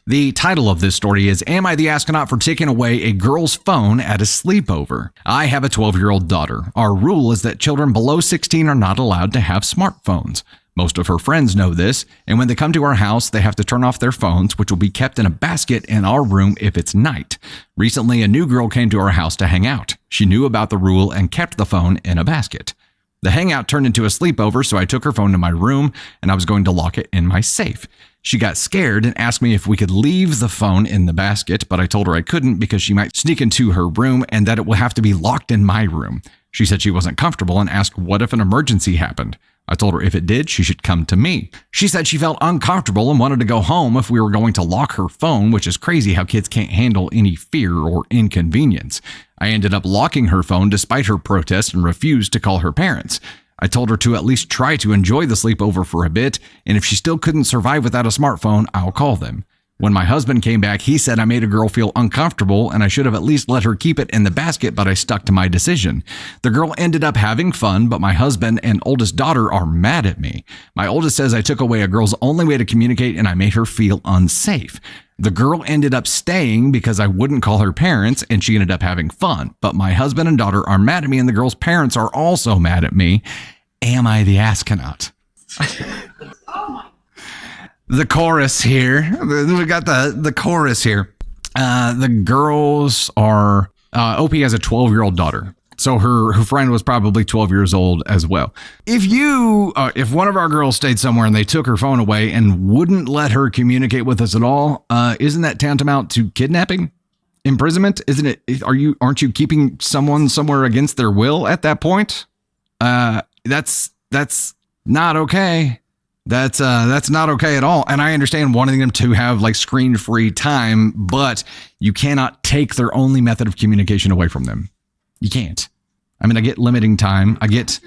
The title of this story is, Am I the Astronaut for Taking Away a Girl's Phone at a Sleepover? I have a 12-year-old daughter. Our rule is that children below 16 are not allowed to have smartphones. Most of her friends know this, and when they come to our house, they have to turn off their phones, which will be kept in a basket in our room if it's night. Recently, a new girl came to our house to hang out. She knew about the rule and kept the phone in a basket. The hangout turned into a sleepover, so I took her phone to my room, and I was going to lock it in my safe. She got scared and asked me if we could leave the phone in the basket, but I told her I couldn't because she might sneak into her room and that it will have to be locked in my room. She said she wasn't comfortable and asked what if an emergency happened. I told her if it did, she should come to me. She said she felt uncomfortable and wanted to go home if we were going to lock her phone, which is crazy how kids can't handle any fear or inconvenience. I ended up locking her phone despite her protest and refused to call her parents. I told her to at least try to enjoy the sleepover for a bit, and if she still couldn't survive without a smartphone, I'll call them. When my husband came back, he said I made a girl feel uncomfortable and I should have at least let her keep it in the basket, but I stuck to my decision. The girl ended up having fun, but my husband and oldest daughter are mad at me. My oldest says I took away a girl's only way to communicate and I made her feel unsafe. The girl ended up staying because I wouldn't call her parents and she ended up having fun. But my husband and daughter are mad at me and the girl's parents are also mad at me. Am I the astronaut? The chorus here. We got the chorus here. The girls are, OP has a 12-year-old daughter. So her friend was probably 12 years old as well. If one of our girls stayed somewhere and they took her phone away and wouldn't let her communicate with us at all, isn't that tantamount to kidnapping? Imprisonment? Isn't it? Aren't you keeping someone somewhere against their will at that point? That's not okay. That's not okay at all. And I understand wanting them to have like screen-free time, but you cannot take their only method of communication away from them. You can't. I mean, I get limiting time. I get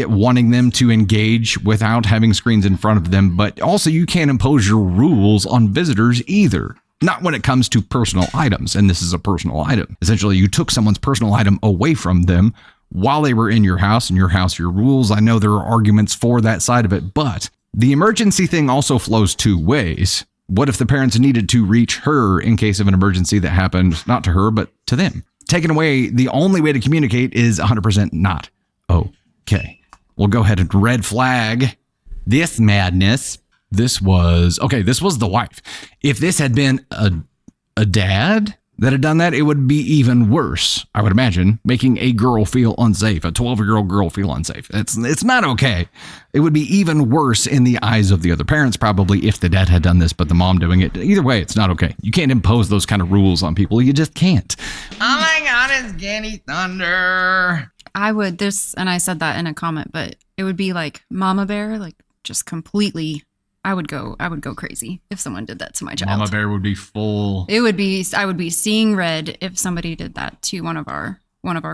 wanting them to engage without having screens in front of them, but also you can't impose your rules on visitors either. Not when it comes to personal items. And this is a personal item. Essentially, you took someone's personal item away from them while they were in your house, and your house, your rules. I know there are arguments for that side of it, but the emergency thing also flows two ways. What if the parents needed to reach her in case of an emergency that happened, not to her, but to them? Taking away the only way to communicate is 100% not okay. We'll go ahead and red flag this madness. This was the wife. If this had been a dad that had done that, it would be even worse, I would imagine, making a girl feel unsafe, a 12-year-old girl feel unsafe. It's not okay. It would be even worse in the eyes of the other parents, probably, if the dad had done this, but the mom doing it. Either way, it's not okay. You can't impose those kind of rules on people. You just can't. Oh my God, it's Ganny Thunder. And I said that in a comment, but it would be like Mama Bear, like just completely. I would go crazy if someone did that to my child. Mama Bear would be full. I would be seeing red if somebody did that to one of our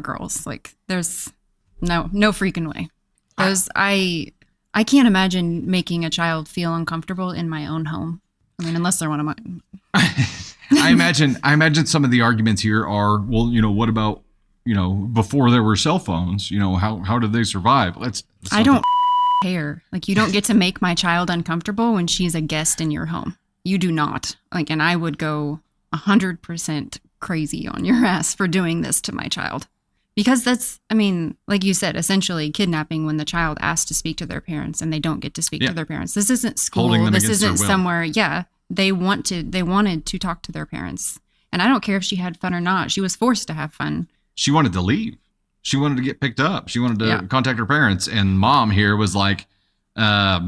girls. Like there's no freaking way. I can't imagine making a child feel uncomfortable in my own home. I mean, unless they're one of mine. I imagine some of the arguments here are, well, what about, before there were cell phones, how did they survive? I don't care. Like, you don't get to make my child uncomfortable when she's a guest in your home. You do not. Like, and I would go 100% crazy on your ass for doing this to my child. Because that's, I mean, like you said, essentially kidnapping when the child asks to speak to their parents and they don't get to speak to their parents. This isn't school. This isn't somewhere. Yeah. They wanted to talk to their parents. And I don't care if she had fun or not. She was forced to have fun. She wanted to leave. She wanted to get picked up. She wanted to contact her parents. And mom here was like, nah,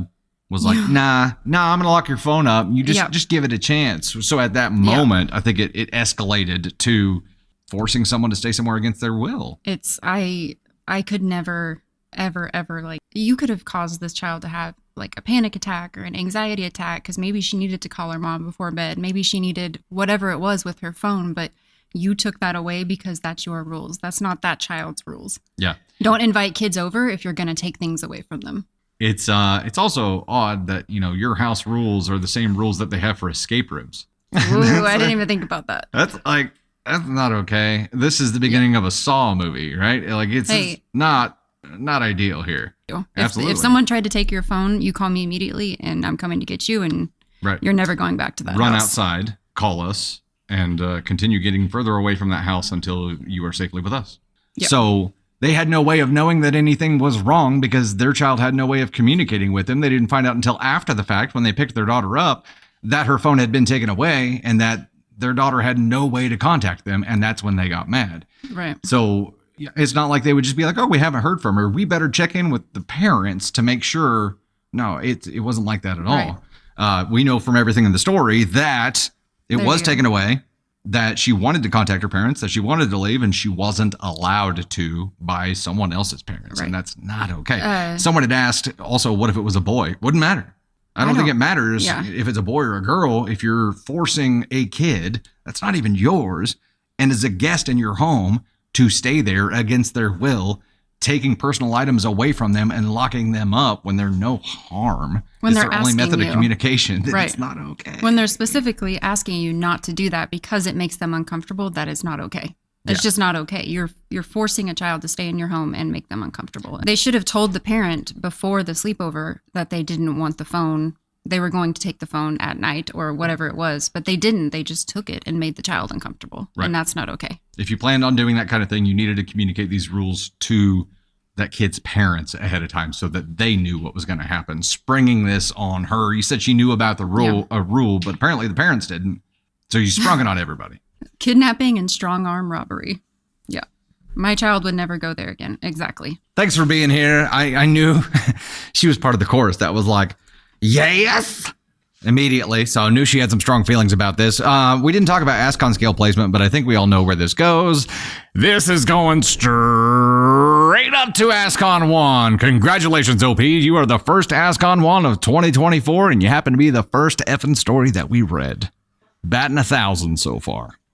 I'm going to lock your phone up. You just give it a chance. So at that moment, I think it escalated to forcing someone to stay somewhere against their will. I could never, ever, like, you could have caused this child to have like a panic attack or an anxiety attack because maybe she needed to call her mom before bed. Maybe she needed whatever it was with her phone, but you took that away because that's your rules. That's not that child's rules. Yeah. Don't invite kids over if you're going to take things away from them. It's also odd that, your house rules are the same rules that they have for escape rooms. Ooh, I didn't even think about that. That's not okay. This is the beginning of a Saw movie, right? Like it's not ideal here. Absolutely. If someone tried to take your phone, you call me immediately and I'm coming to get you. And Right. You're never going back to that Run house. outside, call us, and continue getting further away from that house until you are safely with us. Yep. So they had no way of knowing that anything was wrong because their child had no way of communicating with them. They didn't find out until after the fact when they picked their daughter up that her phone had been taken away and that their daughter had no way to contact them. And that's when they got mad. Right. So it's not like they would just be like, oh, we haven't heard from her. We better check in with the parents to make sure. No, it wasn't like that at all. Right. We know from everything in the story that it was taken away, that she wanted to contact her parents, that she wanted to leave, and she wasn't allowed to by someone else's parents. Right. And that's not okay. Someone had asked also, what if it was a boy? Wouldn't matter. I don't think it matters if it's a boy or a girl. If you're forcing a kid that's not even yours and is a guest in your home to stay there against their will, taking personal items away from them and locking them up when they're no harm, when it's they're their only asking method you. of communication, then Right. it's not okay. When they're specifically asking you not to do that because it makes them uncomfortable, that is not okay. It's just not okay. You're forcing a child to stay in your home and make them uncomfortable. They should have told the parent before the sleepover that they didn't want the phone. They were going to take the phone at night or whatever it was, but they didn't. They just took it and made the child uncomfortable. Right. And that's not okay. If you planned on doing that kind of thing, you needed to communicate these rules to that kid's parents ahead of time so that they knew what was going to happen. Springing this on her, you said she knew about the rule, but apparently the parents didn't. So you sprung it on everybody. Kidnapping and strong arm robbery. Yeah. My child would never go there again. Exactly. Thanks for being here. I knew she was part of the chorus that was like, yes, immediately. So I knew she had some strong feelings about this. We didn't talk about Ascon scale placement, but I think we all know where this goes. This is going straight up to Ascon 1. Congratulations, OP. You are the first Ascon 1 of 2024, and you happen to be the first effing story that we read. Batting 1,000 so far.